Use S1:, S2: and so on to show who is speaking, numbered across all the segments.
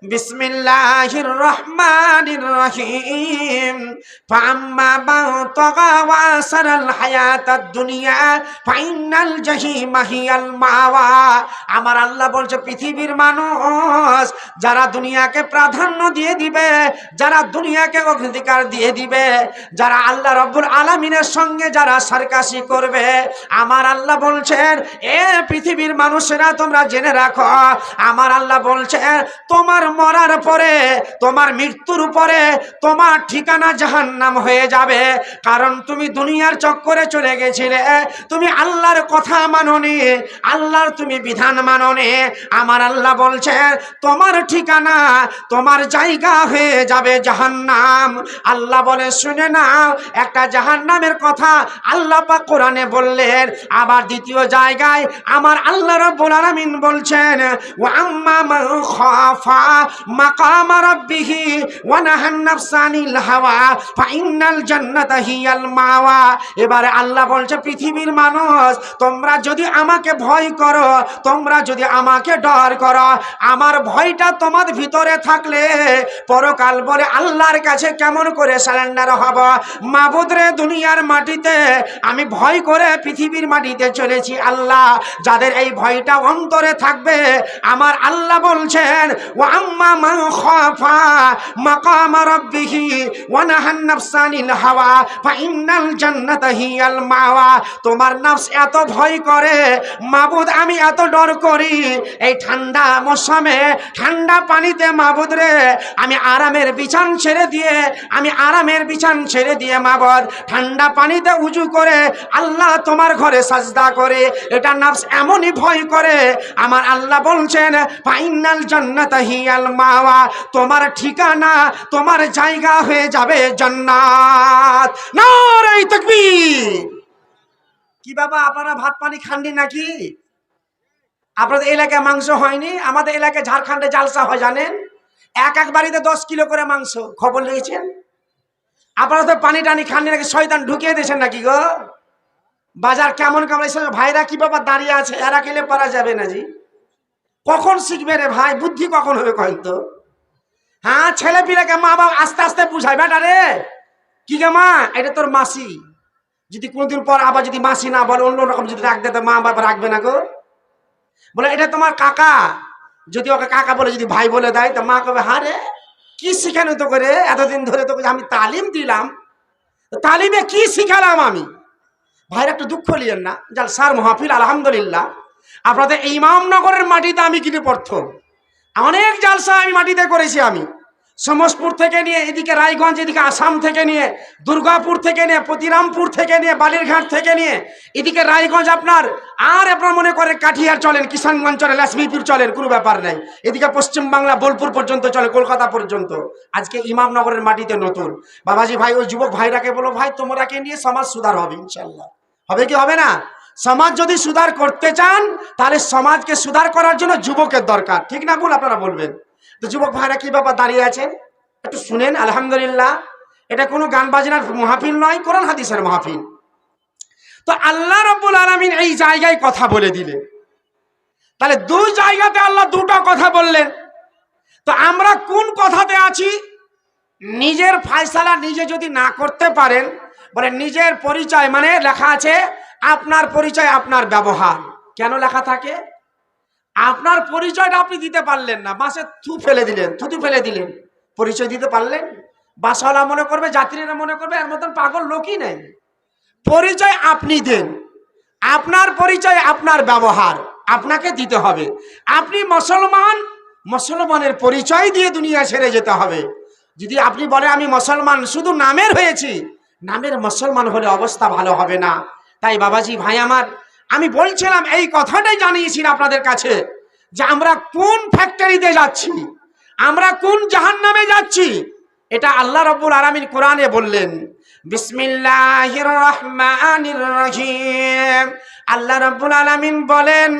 S1: বিসমিল্লাহির রহমানির রহিম ফাম্মা মান তাগা ওয়া সারাল হায়াতাদ দুনিয়া ফাইনাল জাহিমা হিয়াল মাওয়া। আমার আল্লাহ বলছে পৃথিবীর মানুষ যারা দুনিয়াকে প্রাধান্য দিয়ে দিবে, যারা দুনিয়াকে অগ্রাধিকার দিয়ে দিবে, যারা আল্লাহ রাব্বুল আলামিনের সঙ্গে যারা সারকাশি করবে, আমার আল্লাহ বলছেন এ পৃথিবীর মানুষেরা তোমরা জেনে রাখো, আমার আল্লাহ বলছেন তোমার মরার পরে, তোমার মৃত্যুর পরে তোমার ঠিকানা জাহান্নাম হয়ে যাবে। কারণ তুমি দুনিয়ার চক্করে চলে গেছিলে, তুমি আল্লাহর কথা মানোনি, আল্লাহর তুমি বিধান মানোনি। আমার আল্লাহ বলছেন তোমার ঠিকানা, তোমার জায়গা হয়ে যাবে জাহান্নাম। আল্লাহ বলে শুনে নাও, একটা জাহান্নামের কথা আল্লাহ পাক কোরআনে বললেন। আবার দ্বিতীয় জায়গায় আমার আল্লাহ রাব্বুল আলামিন বলছেন ওয়া আম্মা মান খাফা মাকামা রাব্বিহি ওয়া নাহান নাফসা আনিল হাওয়া ফাইনাল জান্নাতা হিয়াল মাওয়া। এবারে আল্লাহ বলছে পৃথিবীর মানুষ তোমরা যদি আমাকে ভয় করো, তোমরা যদি আমাকে ডর করো, আমার ভয়টা তোমার ভিতরে থাকলে পরকাল বলে আল্লাহর কাছে কেমন করে সারেন্ডার হব। মাবুদ রে, দুনিয়ার মাটিতে আমি ভয় করে পৃথিবীর মাটিতে চলেছি আল্লাহ। যাদের এই ভয়টা অন্তরে থাকবে, আমার আল্লাহ বলছেন ওয়া আম্মা মান খাফা মাকামা রাব্বিহি ওয়া নাহান নাফসা আনিল হাওয়া ফাইনাল জান্নাতা হিয়াল মাওয়া। তোমার নফস এত ভয় করে, মাবুদ আমি এত ডর করি, এই ঠান্ডা মৌসুমে ঠান্ডা পানিতে মাবুদ রে আমি আরামের বিছান ছেড়ে দিয়ে, আমি আরামের বিছান ছেড়ে দিয়ে মাবুদ ঠান্ডা পানিতে উজু করে আল্লাহ তোমার ঘরে সাজদা করে, এটা নফস এমনই ভয় করে। আমার আল্লাহ বলছেন ফাইনাল জান্নাতা হিয়াল মাওয়া, তোমার ঠিকানা, তোমার জায়গা হয়ে যাবে জান্নাত। নারে তাকবীর। কি বাবা আপনারা ভাত পানি খাননি নাকি? আপনাদের এলাকায় মাংস হয়নি? আমাদের এলাকায় ঝাড়খণ্ডে জালসা হয় জানেন, এক বাড়িতে 10 কিলো করে মাংস। খবর লেগেছেন? আপনারা তো পানি টানি খাননি নাকি? শয়তান ঢুকিয়ে দিয়েছেন নাকি গো? বাজার কেমন কামড়াইছে ভাইরা, কি বাবা দাঁড়িয়ে আছে, এরা খেলে পারা যাবে না জি? কখন শিখবে রে ভাই, বুদ্ধি কখন হবে হয়তো? হ্যাঁ, ছেলে পিলাকে মা বাবা আস্তে আস্তে বুঝায়, বেটা রে কি গে মা, এটা তোর মাসি। যদি কোনদিন পর আবার যদি মাসি না বলে, অন্য রকম যদি রাখ দেয়, মা বাবা রাখবে না গো। বলে এটা তোমার কাকা, যদি ওকে কাকা বলে যদি ভাই বলে দেয়, তো মা কবে হ্যাঁ রে কি শিখানো তো করে, এতদিন ধরে তোকে আমি তালিম দিলাম, তালিমে কি শিখালাম আমি? ভাইরা একটু দুঃখ নিয়েন না, জালসার মাহফিল আলহামদুলিল্লাহ আপনাদের ইমামনগরের মাটিতে আমি কিন্তু প্রথম। অনেক জালসা আমি মাটিতে করেছি, আমি সমসপুর থেকে নিয়ে এদিকে রায়গঞ্জ, এদিকে আসাম থেকে নিয়ে, দুর্গাপুর থেকে নিয়ে, প্রতিরামপুর থেকে নিয়ে, বালিরঘাট থেকে নিয়ে, এদিকে রায়গঞ্জ আপনার, আর আপনার মনে করেন কাঠিয়ার চলেন, কিষানগঞ্জ চলেন, লক্ষ্মীপুর চলেন, কোনো ব্যাপার নাই। এদিকে পশ্চিমবাংলা বোলপুর পর্যন্ত চলে, কলকাতা পর্যন্ত। আজকে ইমামনগরের মাটিতে নতুন বাবাজি ভাই, ওই যুবক ভাইরাকে বলো ভাই তোমরাকে নিয়ে সমাজ সুধার হবে ইনশাল্লাহ। হবে কি হবে না? সমাজ যদি সুধার করতে চান, তাহলে সমাজকে সুধার করার জন্য যুবকের দরকার, ঠিক না ভুল আপনারা বলবেন? তো যুবক ভাইরা কি ব্যাপার দাঁড়িয়ে আছেন, একটু শুনেন। আলহামদুলিল্লাহ, এটা কোনো গান বাজনার মাহফিল নয়, কোরআন হাদিসের মাহফিল। তো আল্লাহ রাব্বুল আলামিন এই জায়গায় কথা বলে দিলেন, তাহলে দুই জায়গাতে আল্লাহ দুটো কথা বললেন। তো আমরা কোন কথাতে আছি? নিজের ফয়সালা নিজে যদি না করতে পারেন, বলে নিজের পরিচয় মানে লেখা আছে আপনার পরিচয় আপনার ব্যবহার। কেন লেখা থাকে? আপনার পরিচয়টা আপনি দিতে পারলেন না, বাসে থু ফেলে দিলেন, থুতু ফেলে দিলেন, পরিচয় দিতে পারলেন? বাসওয়ালা মনে করবে, যাত্রীরা মনে করবে এর মতন পাগল লোকই নেই। পরিচয় আপনি দেন, আপনার পরিচয় আপনার ব্যবহার আপনাকে দিতে হবে। আপনি মুসলমান, মুসলমানের পরিচয় দিয়ে দুনিয়া ছেড়ে যেতে হবে। যদি আপনি বলে আমি মুসলমান শুধু নামের হয়েছি, নামের মুসলমান হলে অবস্থা ভালো হবে না। তাই বাবাজি ভাই আমার, আমি বলছিলাম এই কথাটাই জানিয়েছি আপনাদের কাছে, যে আমরা কোন ফ্যাক্টরিতে যাচ্ছি, আমরা কোন জাহান্নামে যাচ্ছি, এটা আল্লাহ রাব্বুল আলামিন কোরআনে বললেন। বিসমিল্লাহির রহমানির রহিম আল্লাহ রাব্বুল আলামিন বলেন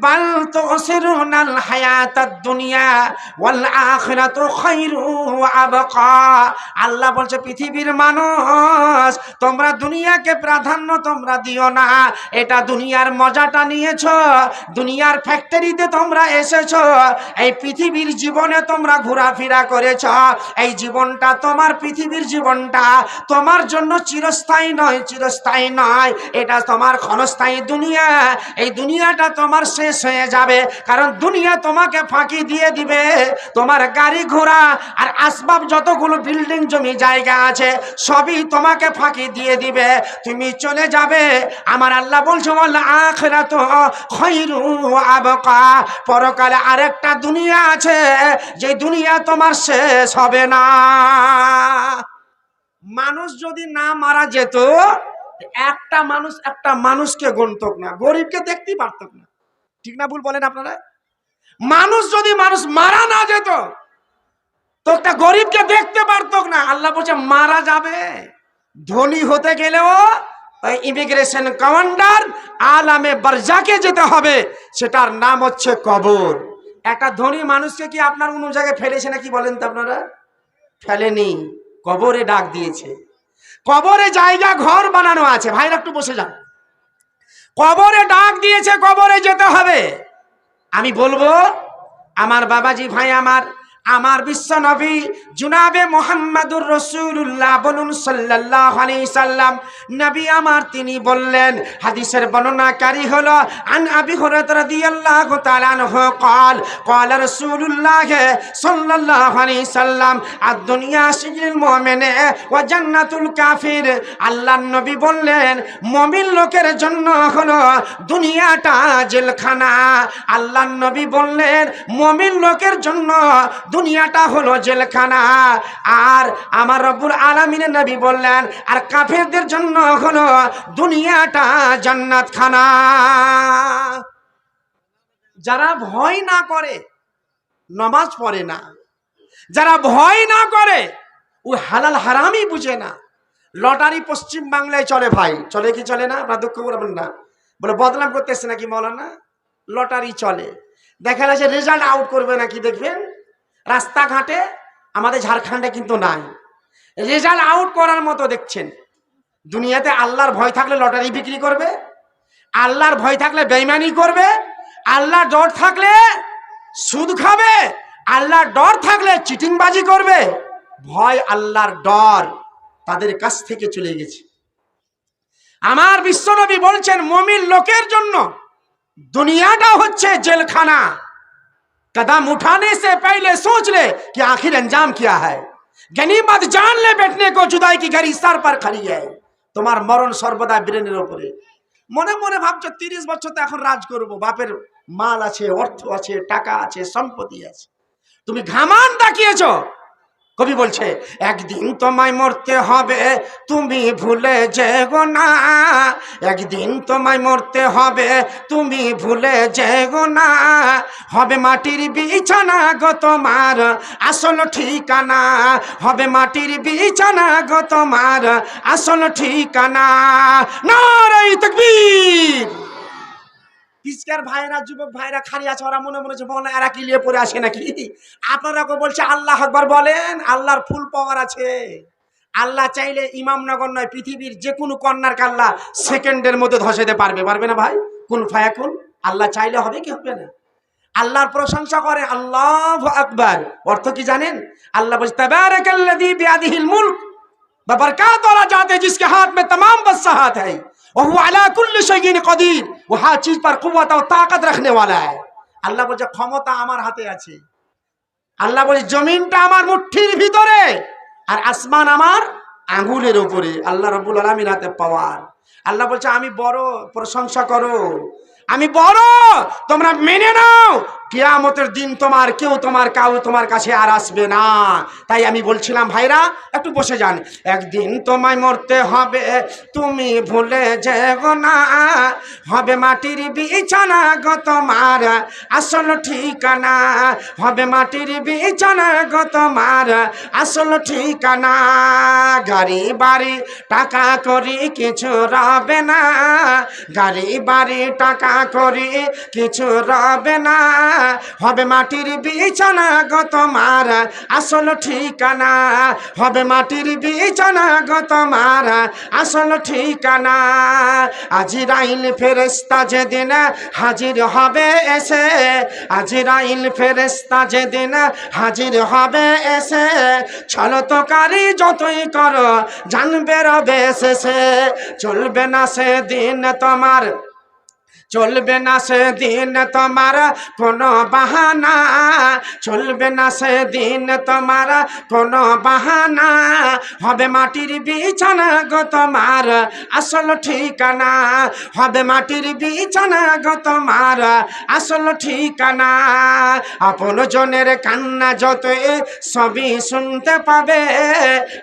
S1: বাল তুসিরুনাল হায়াতাদ দুনিয়া ওয়াল আখিরাতু খায়রু ওয়া আবকা। আল্লাহ বলছে পৃথিবীর মানুষ তোমরা দুনিয়াকে প্রাধান্য তোমরা দিও না। এটা দুনিয়ার মজাটা নিয়েছো, দুনিয়ার ফ্যাক্টরিতে তোমরা এসেছো, এই পৃথিবীর জীবনে তোমরা ঘোরাফেরা করেছো। এই জীবনটা তোমার পৃথিবীর জীবনটা তোমার জন্য চিরস্থায়ী নয়, চিরস্থায়ী নয়, এটা তোমার ক্ষণস্থায়ী দুনিয়া। এই দুনিয়াটা তোমার শেষ হয়ে যাবে, কারণ দুনিয়া তোমাকে ফাঁকি দিয়ে দিবে। তোমার গাড়ি ঘোড়া আর আসবাব যতগুলো বিল্ডিং জমি জায়গা আছে সবই তোমাকে ফাঁকি দিয়ে দিবে, তুমি চলে যাবে। আমার আল্লাহ বলছে ওয়াল আখিরাতু খায়রু ওয়া আবকা, পরকালে আরেকটা দুনিয়া আছে যে দুনিয়া তোমার শেষ হবে না। মানুষ যদি না মারা যেত, একটা মানুষকে গণত না, গরিবকে দেখতেই পারত না। ঠিক না ভুল বলেন আপনারা? মানুষ যদি মানুষ মারা না যেত তো একটা গরিবকে দেখতে পারত না। আল্লাহ বলছে মারা যাবে, ধনী হতে গেলেও ইমিগ্রেশন কমান্ডার আলামে বারজাকে যেতে হবে, সেটার নাম হচ্ছে কবর। একটা ধনী মানুষকে কি আপনার অন্য জায়গায় ফেলেছে নাকি বলেন তো আপনারা? ফেলেনি, কবরে ডাক দিয়েছে। কবরে জায়গা ঘর বানানো আছে, ভাইরা একটু বসে যান। কবরে ডাক দিয়েছে, কবরে যেতে হবে। আমি বলবো আমার বাবাজি ভাই, আমার বিশ্ব নবী জনাবে মুহাম্মদুর রাসূলুল্লাহ বলুন সাল্লাল্লাহু আলাইহি সাল্লাম, নবী আমার তিনি বললেন, হাদিসের বর্ণনাকারী হলো আন আবি হুরায়রা রাদিয়াল্লাহু তাআলা আনহু قال قال رسول الله صلى الله عليه وسلم الدنيا سجن المؤمن وجنة الكافر। আল্লাহর নবী বললেন মুমিন লোকের জন্য হলো দুনিয়াটা জেলখানা। আল্লাহর নবী বললেন মুমিন লোকের জন্য দুনিয়াটা হলো জেলখানা। আর আমার রব্বুল আলামিনের নবী বললেন আর কাফেরদের জন্য হলো দুনিয়াটা জান্নাতখানা। যারা ভয় না করে নামাজ পড়ে না, যারা ভয় না করে ও হালাল হারামই বুঝে না। লটারি পশ্চিম বাংলায় চলে ভাই, চলে কি চলে না? আপনারা দুঃখ করবেন না, বলে বদনাম করতেছে নাকি মৌলানা? লটারি চলে, দেখা যাচ্ছে রেজাল্ট আউট করবে নাকি দেখবেন রাস্তাঘাটে। আমাদের ঝাড়খণ্ডে কিন্তু নাই, রেজাল্ট আউট করার মতো দেখছেন। দুনিয়াতে আল্লাহর ভয় থাকলে লটারি বিক্রি করবে, আল্লাহর ভয় থাকলে বেঈমানি করবে, আল্লাহর ডর থাকলে সুদ খাবে, আল্লাহর ডর থাকলে চিটিংবাজি করবে। ভয় আল্লাহর ডর তাদের কাছ থেকে চলে গেছে। আমার বিশ্বনবী বলছেন মুমিন লোকের জন্য दुनियाटा होच्छे जेलखाना। कदम उठाने से पहले सोच ले कि आखिर अंजाम क्या है। गनीमत जान ले बैठने को जुदाई की घड़ी सर पर खड़ी है। তোমার মরণ সর্বদা ব্রেনের উপরে। মনে মনে ভাবছো 30 বছর তো এখন রাজ করব, বাপের মাল আছে, অর্থ আছে, টাকা আছে, সম্পত্তি আছে, তুমি ঘামান তাকিয়েছো। কবি বলছে একদিন তোমায় মরতে হবে তুমি ভুলে যেও না, একদিন তোমায় মরতে হবে তুমি ভুলে যেও না, হবে মাটির বিছানা গো তোমার আসল ঠিকানা, হবে মাটির বিছানা গো তোমার আসল ঠিকানা। নারে তাকবীর। পিচকার ভাইরা যুবক ভাইরা খালি আছে, ওরা মনে মনে বলে এরা কি নিয়ে পড়ে আসে নাকি? আপনারা বলছে আল্লাহ আকবার বলেন, আল্লাহর ফুল পাওয়ার আছে। আল্লাহ চাইলে ইমামনগর নয় পৃথিবীর যে কোনো কন্যার কাল্লা সেকেন্ডের মধ্যে ধসে দিতে পারবে, পারবে না ভাই? কুন ফায়াকুন, আল্লাহ চাইলে হবে কি হবে না? আল্লাহর প্রশংসা করে আল্লাহু আকবার। অর্থ কি জানেন? আল্লাহ বলছে তাবারাকাল্লাযী বিয়াদিহিল মুলক व बरकात वाला जाते जिसके हाथ में तमाम बादशाहत है और वो अला कुल्ली शैइन कदीर, वो हर चीज पर कुव्वत और ताकत रखने वाला है। আল্লাহ বলছে ক্ষমতা আমার হাতে আছে। আল্লাহ বলে জমিনটা আমার মুঠির ভিতরে আর আসমান আমার আঙ্গুলের উপরে। আল্লাহ রাব্বুল আলামিন হাতে পাওয়ার। আল্লাহ বলছে আমি বড়, প্রশংসা করো, আমি বড়, তোমরা মেনে নাও। কিয়ামতের দিন কেউ তোমার কাছে আর আসবে না। তাই আমি বলছিলাম ভাইরা একটু বসে যান। একদিন তোমায় মরতে হবে, তুমি ভুলে যেও না। হবে মাটির বিছানা গো তোমার আসল ঠিকানা, হবে মাটির বিছানা গো তোমার আসল ঠিকানা। গাড়ি বাড়ি টাকা করি কিছু রবে না, গাড়ি বাড়ি টাকা করি কিছু রবে না। হবে মাটির বিছানা গো তোমার আসল ঠিকানা, হবে মাটির বিছানা গো তোমার আসল ঠিকানা। আজরাইল ফেরেশতা যেদিন হাজির হবে এসে, আজরাইল ফেরেশতা যেদিন হাজির হবে এসে, ছলতকারী যতই করো জানবে রবে শেষে। চলবে না সেদিন তোমার, চলবে না সেদিন তোমার কোনো বাহানা, চলবে না সেদিন তোমার কোনো বাহানা। হবে মাটির বিছানা গো তোমার আসল ঠিকানা, হবে মাটির বিছানা গো তোমার আসল ঠিকানা। আপন জনের কান্না যতই সবই শুনতে পাবে,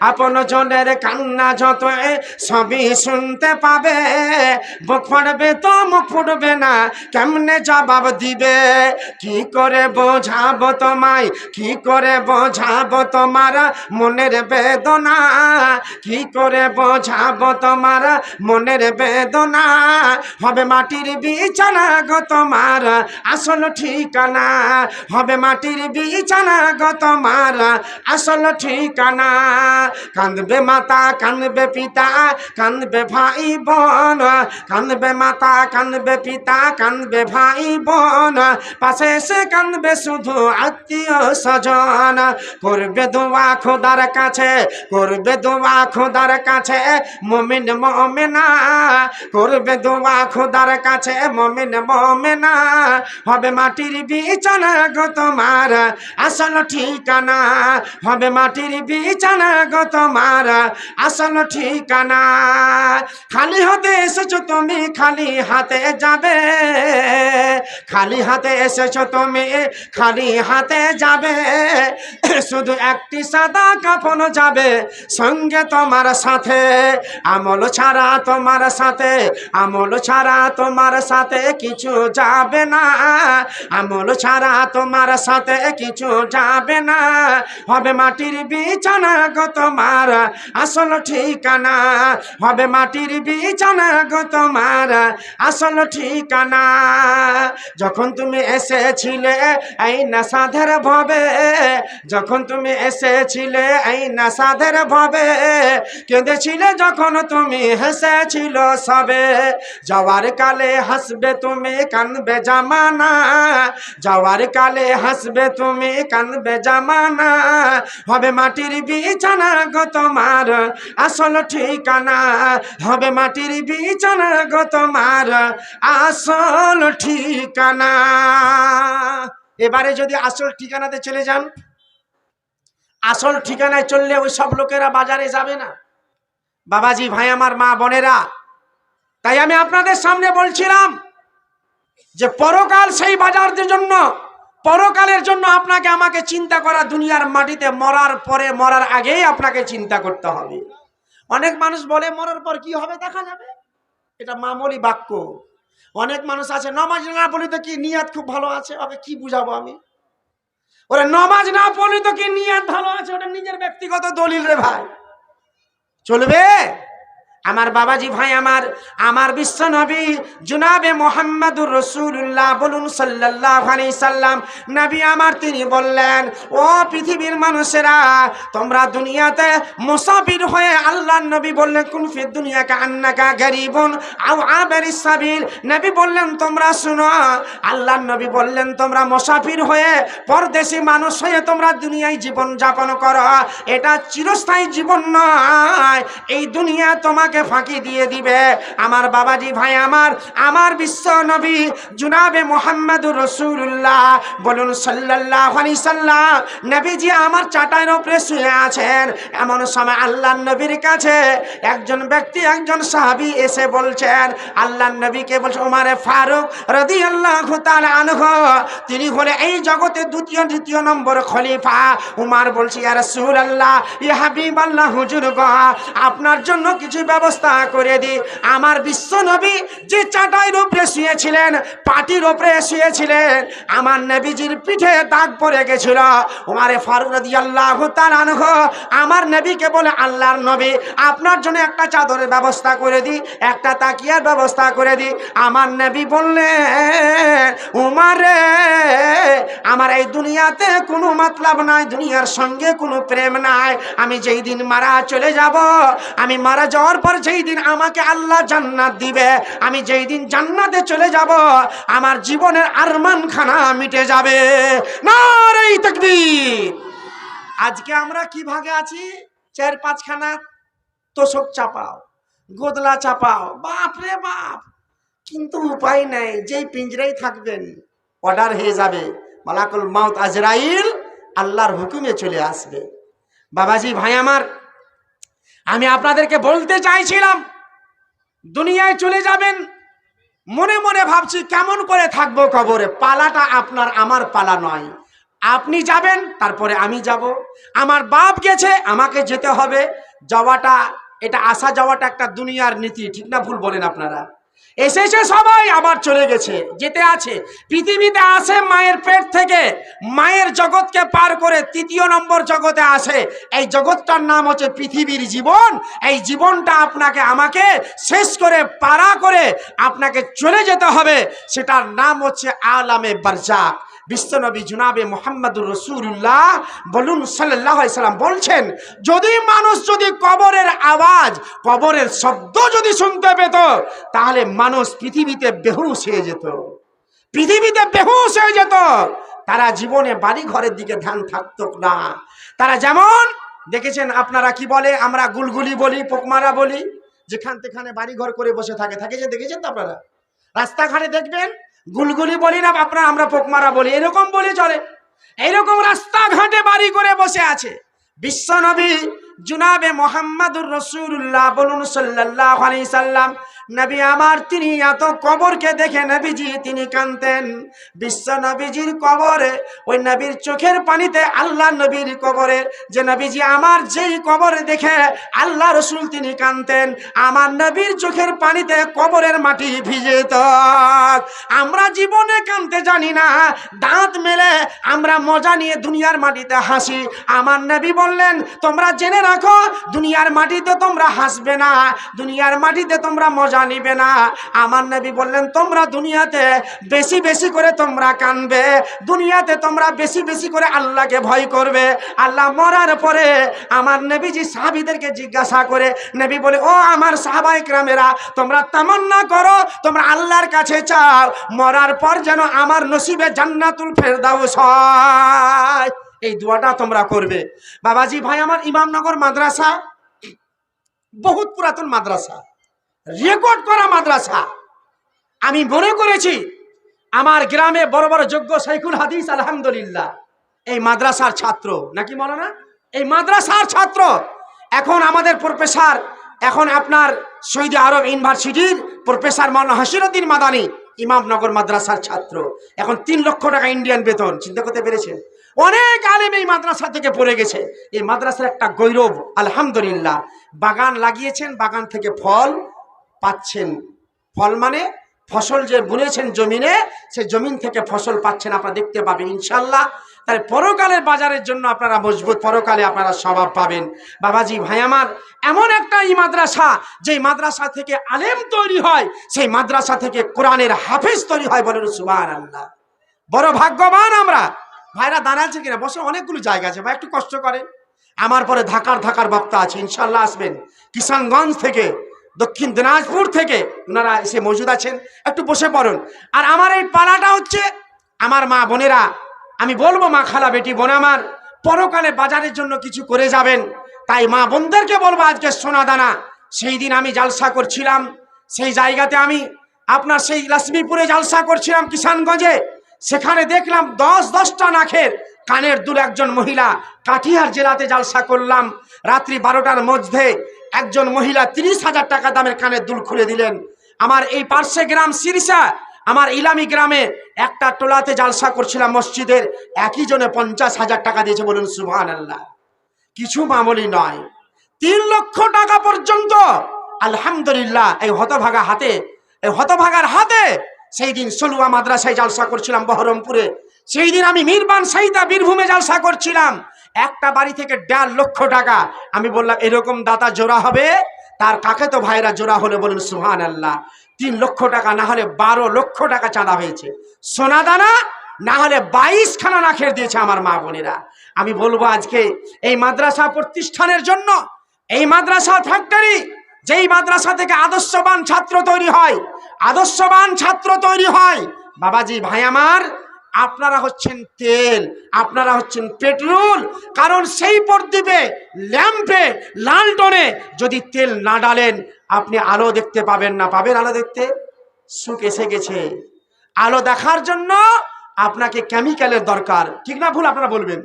S1: আপন জনের কান্না যতই সবই শুনতে পাবে। বুক ফাটবে তো মুখ ফুটবে না, কেমনে জবাব দিবে? কি করে বোঝাবো তোমায়, কি করে বোঝাবো তোমার মনের বেদনা, কি করে বোঝাবো তোমার মনের বেদনা। হবে মাটির বিছানা গো তোমার আসল ঠিকানা, হবে মাটির বিছানা গো তোমার আসল ঠিকানা। কাঁদবে মাতা কাঁদবে পিতা কাঁদবে ভাই বোন, কাঁদবে মাতা কাঁদবে পিতা কাঁদবে ভাই বোন, পাশে এসে কাঁদবে শুধু আত্মীয় স্বজন। করবে দোয়া খোদার কাছে, করবে দোয়া খোদার কাছে মুমিন মুমিনা, করবে দোয়া খোদার কাছে মুমিন মুমিনা। হবে মাটির বিছানা গো তোমার আসল ঠিকানা, হবে মাটির বিছানা গো তোমার আসল ঠিকানা। খালি হাতে এসেছো তুমি খালি হাতে যাবে, খালি হাতে এসেছো তুমি খালি হাতে যাবে। শুধু একটি সাদা কাফন যাবে সঙ্গে তোমার সাথে, আমল ছাড়া তোমার সাথে, আমল ছাড়া তোমার সাথে কিছু যাবে না, আমল ছাড়া তোমার সাথে কিছু যাবে না। হবে মাটির বিছানা গো তোমার আসল ঠিকানা, হবে মাটির বিছানা গো তোমার আসল ঠিকানা। যখন তুমি এসেছিলে এই নেশাধের ভবে, যখন তুমি এসেছিলে এই নেশাধের ভবে, কেঁদেছিলে যখন তুমি হেসেছিল সবে। যাওয়ার কালে হাসবে তুমি কানবে জামানা, যাওয়ার কালে হাসবে তুমি কানবে জামানা। হবে মাটির বিছানা গো তোমার আসল ঠিকানা, হবে মাটির বিছানা গো তোমার আসল ঠিকানা। এবারে যদি আসল ঠিকানাতে চলে যান, আসল ঠিকানায় চললে ওই সব লোকেরা বাজারে যাবে না। বাবাজি ভাই আমার মা বোনেরা, তাই আমি আপনাদের সামনে বলছিলাম যে পরকাল সেই বাজারদের জন্য, পরকালের জন্য আপনাকে আমাকে চিন্তা করা দুনিয়ার মাটিতে মরার পরে, মরার আগেই আপনাকে চিন্তা করতে হবে। অনেক মানুষ বলে মরার পর কি হবে দেখা যাবে, এটা মামুলি বাক্য। অনেক মানুষ আছে নামাজ না পড়ি তো কি নিয়াত খুব ভালো আছে, ওকে কি বুঝাবো আমি? ওরা নামাজ না পড়ি তো কি নিয়াত ভালো আছে, ওটা নিজের ব্যক্তিগত দলিল রে ভাই, চলবে? আমার বাবাজি ভাই আমার, আমার বিশ্ব নবী জনাবে মুহাম্মদুর রাসূলুল্লাহ বলুন সাল্লাল্লাহু আলাইহি সাল্লাম, নবী আমার তিনি বললেন, ও পৃথিবীর মানুষেরা তোমরা দুনিয়াতে মুসাফির হয়ে, আল্লাহর নবী বললেন কুন ফি দুনিয়া কান্নাকা গারিবুন আও আবিরিস সাবিল। নবী বললেন তোমরা শুনো, আল্লাহর নবী বললেন তোমরা মুসাফির হয়ে, পরদেশী মানুষ হয়ে তোমরা দুনিয়ায় জীবন যাপন করো, এটা চিরস্থায়ী জীবন নয়। এই দুনিয়া তোমাকে আমাকে ফাঁকি দিয়ে দিবে। আমার বাবাজি ভাই আমার বিশ্ব নবী জনাবে মুহাম্মদুর রাসূলুল্লাহ বলুন সাল্লাল্লাহু আলাইহি সাল্লাম, নবীজি আমার চাটাইয়ের উপরে শুয়ে আছেন। এমন সময় আল্লাহর নবীর কাছে একজন ব্যক্তি, একজন সাহাবী এসে বলছেন, আল্লাহর নবীকে বলছে, ওমর ফারুক রাদিয়াল্লাহু তাআলা আনহু, তিনি হলে এই জগতে দ্বিতীয় নম্বর খলিফা। উমর বলছে, ইয়া রাসূলুল্লাহ, ইয়া হাবিবাল্লাহ, হুজুর গো, আপনার জন্য কিছু ব্যবস্থা করে দি। আমার বিশ্ব নবী যে চাটাইয়ের উপরে শুয়েছিলেন, পাটির উপরে শুয়েছিলেন, আমার নবীজির পিঠে দাগ পড়ে গেছিল। উমর ফারুক রাদিয়াল্লাহু তাআলা আনহু আমার নবীকে বলে, আল্লাহর নবী, আপনার জন্য একটা চাদরের ব্যবস্থা করে দি, একটা তাকিয়ার ব্যবস্থা করে দি। আমার নবী বললেন, উমরে, আমার এই দুনিয়াতে কোনো মতলব নাই, দুনিয়ার সঙ্গে কোনো প্রেম নাই। আমি যেই দিন মারা চলে যাব, আমি মারা যাওয়ার পর যেই দিন আমাকে আল্লাহ জান্নাত দিবে, আমি যেই দিন জান্নাতে চলে যাব, আমার জীবনের আরমান খানা মিটে যাবে। নারে তাকবীর। আজকে আমরা কি ভাগে আছি? 4-5 খানা তোষক চাপাও, গোদলা চাপাও, বাপ রে বাপ। কিন্তু উপায় নাই, যেই পিঞ্জরাই থাকবেন অর্ডার হয়ে যাবে, মালাকুল মাউত আজরাইল আল্লাহর হুকুমে চলে আসবে। বাবাজি ভাই আমি আপনাদেরকে বলতে চাইছিলাম, দুনিয়ায় চলে যাবেন, মনে মনে ভাবছি কেমন করে থাকবো কবরে। পালাটা আপনার আমার পালা নয়। আপনি যাবেন, তারপরে আমি যাব। আমার বাপ গেছে, আমাকে যেতে হবে। যাওয়াটা, এটা আসা যাওয়াটা একটা দুনিয়ার নীতি, ঠিক না ভুল বলেন আপনারা? এসেছে সবাই, আবার চলে গেছে, যেতে আছে। পৃথিবীতে আসে মায়ের পেট থেকে, মায়ের জগৎকে পার করে 3 নম্বর জগতে আসে। এই জগৎটার নাম হচ্ছে পৃথিবীর জীবন। এই জীবনটা আপনাকে আমাকে শেষ করে, পারা করে আপনাকে চলে যেতে হবে। সেটার নাম হচ্ছে আলামে বারজাখ। বিশ্বনবী জনাবে মুহাম্মদুর রাসূলুল্লাহ বলুন সাল্লাল্লাহু আলাইহি সাল্লাম বলছেন, যদি মানুষ যদি কবরের আওয়াজ, কবরের শব্দ যদি শুনতে পেত, তাহলে মানুষ পৃথিবীতে বেহুশ হয়ে যেত, পৃথিবীতে বেহুশ হয়ে যেত। তারা জীবনে বাড়ি ঘরের দিকে ধ্যান থাকতো না। তারা যেমন দেখেছেন, আপনারা কি বলে, আমরা গুলগুলি বলি, পোকমারা বলি, যেখান তেখানে বাড়ি ঘর করে বসে থাকে, যে দেখেছেন তো আপনারা? রাস্তাঘাটে দেখবেন গুলগুলি বলি না আপনারা, আমরা পোকমারা বলি, এরকম বলে চলে। এইরকম রাস্তাঘাটে বাড়ি করে বসে আছে। বিশ্বনবী জনাবে মুহাম্মদুর রাসূলুল্লাহ বলুন সাল্লাল্লাহু আলাইহি সাল্লাম, নবী আমার, তিনি এত কবরকে দেখে নবীজি তিনি কাঁদতেন। বিশ্ব নবীজির কবরে, ওই নবীর চোখের পানিতে আল্লাহ নবীর কবরে, যে নবীজি আমার যেই কবরে দেখে আল্লাহ রসুল তিনি কাঁদতেন, আমার নবীর চোখের পানিতে কবরের মাটি ভিজে যেত। আমরা জীবনে কাঁদতে জানি না, দাঁত মেলে আমরা মজা নিয়ে দুনিয়ার মাটিতে হাসি। আমার নবী বললেন, তোমরা জেনে রাখো, দুনিয়ার মাটিতে তোমরা হাসবে না, দুনিয়ার মাটিতে তোমরা মজা নিবে না। আমার নবী বললেন, তোমরা দুনিয়াতে বেশি বেশি করে তোমরা কাঁদবে, দুনিয়াতে তোমরা বেশি বেশি করে আল্লাহকে ভয় করবে। আল্লাহ মরার পরে আমার নবীজি সাহাবীদেরকে জিজ্ঞাসা করে, নবী বলে, ও আমার সাহাবায়ে কেরামেরা, তোমরা তামান্না করো, তোমরা আল্লাহর কাছে চাও, মরার পর যেন আমার নসিবে জান্নাতুল ফেরদাউস হয়। এই দোয়াটা তোমরা করবে। বাবাজি ভাই ইমামনগর মাদ্রাসা বহুত পুরাতন মাদ্রাসা, রেকর্ড করা মাদ্রাসা। আমি মনে করেছি আমার গ্রামে বড় বড় যোগ্য শাইখুল হাদিস আলহামদুলিল্লাহ এই মাদ্রাসার ছাত্র, নাকি বলো না? এই মাদ্রাসার ছাত্র। এখন আমাদের প্রফেসর, এখন আপনার সৌদি আরব ইউনিভার্সিটির প্রফেসর মাওলানা হাসিরউদ্দিন মাদানী ইমামনগর মাদ্রাসার ছাত্র। এখন 3 লক্ষ টাকা ইন্ডিয়ান বেতন, চিন্তা করতে পেরেছেন? অনেক আলেম এই মাদ্রাসা থেকে পড়ে গেছে। এই মাদ্রাসার একটা গৌরব আলহামদুলিল্লাহ। বাগান লাগিয়েছেন, বাগান থেকে ফল পাচ্ছেন। ফল মানে ফসল যে বুনেছেন জমিনে, সেই জমিন থেকে ফসল পাচ্ছেন, আপনারা দেখতে পাবেন ইনশাল্লাহ। তাই পরকালের বাজারের জন্য আপনারা মজবুত, পরকালে আপনারা স্বভাব পাবেন। বাবাজি ভাই এমন একটা এই মাদ্রাসা, যেই মাদ্রাসা থেকে আলেম তৈরি হয়, সেই মাদ্রাসা থেকে কোরআনের হাফেজ তৈরি হয়। বলেন সুবহানাল্লাহ। বড় ভাগ্যবান আমরা। ভাইরা দাঁড়াচ্ছে কিনা? বসে অনেকগুলো জায়গা আছে, ভাই একটু কষ্ট করেন। আমার পরে ঢাকার বক্তা আছে, ইনশাল্লাহ আসবেন। কিষানগঞ্জ থেকে, দক্ষিণ দিনাজপুর থেকে ওনারা এসে মজুদ আছেন, একটু বসে পড়ুন। আর আমার এই পালাটা হচ্ছে আমার মা বোনেরা, আমি বলবো মা খালা বেটি বোন আমার, পরকালে বাজারের জন্য কিছু করে যাবেন। তাই মা বোনদেরকে বলবো, আজকে সোনা দানা সেই দিন আমি জালসা করছিলাম, সেই জায়গাতে আমি আপনার সেই লক্ষ্মীপুরে জালসা করছিলাম কিষানগঞ্জে। সেখানে দেখলাম 10-10টা নাখের কানের দুল একজন মহিলা। কাটিহার জেলাতে জালসা করলাম, রাত্রি 12টার মধ্যে একজন মহিলা 30,000 টাকা দামের কানের দুল খুলে দিলেন। আমার এই পার্শ্বে গ্রাম সিরসা, আমার ইলামি গ্রামে একটা টোলাতে জালসা করছিলাম মসজিদের, একই জনে 50,000 টাকা দিয়েছে। বলুন সুবহানাল্লাহ। কিছু মামুলি নয়, 3 লক্ষ টাকা পর্যন্ত। আলহামদুলিল্লাহ। এই হতভাগার হাতে সেই দিন সলুয়া মাদ্রাসায় জালসা করছিলাম বহরমপুরে। সেই দিন আমি মিরবান সাইদা বীরভূমে জালসা করছিলাম। একটা বাড়ি থেকে 1.5 লক্ষ টাকা। আমি বললাম এরকম দাতা জোড়া হবে? তার কাকে তো ভাইরা জোড়া হলে বলুন সুবহানাল্লাহ। 3 লক্ষ টাকা না হলে 12 লক্ষ টাকা চাঁদা হয়েছে। সোনা দানা না হলে 22 খানা নাখের দিয়েছে আমার মা বোনেরা। আমি বলবো আজকে এই মাদ্রাসা প্রতিষ্ঠানের জন্য, এই মাদ্রাসা ফ্যাক্টরি, যেই মাদ্রাসা থেকে আদর্শবান ছাত্র তৈরি হয়, আদর্শবান ছাত্র তৈরি হয়। বাবাজি ভাই আমার, আপনারা হচ্ছেন তেল, আপনারা হচ্ছেন পেট্রোল। কারণ সেই প্রদীপে, ল্যাম্পে, লালটনে যদি তেল না ডালেন আপনি আলো দেখতে পাবেন না। পাবেন আলো দেখতে? সুখ এসে গেছে। আলো দেখার জন্য আপনাকে কেমিক্যালের দরকার, ঠিক না ভুল আপনারা বলবেন?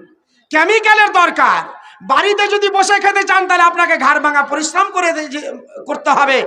S1: কেমিক্যালের দরকার। বাড়িতে যদি বসে খেতে চান তাহলে আপনাকে ঘাড় ভাঙা পরিশ্রম করতে হবে।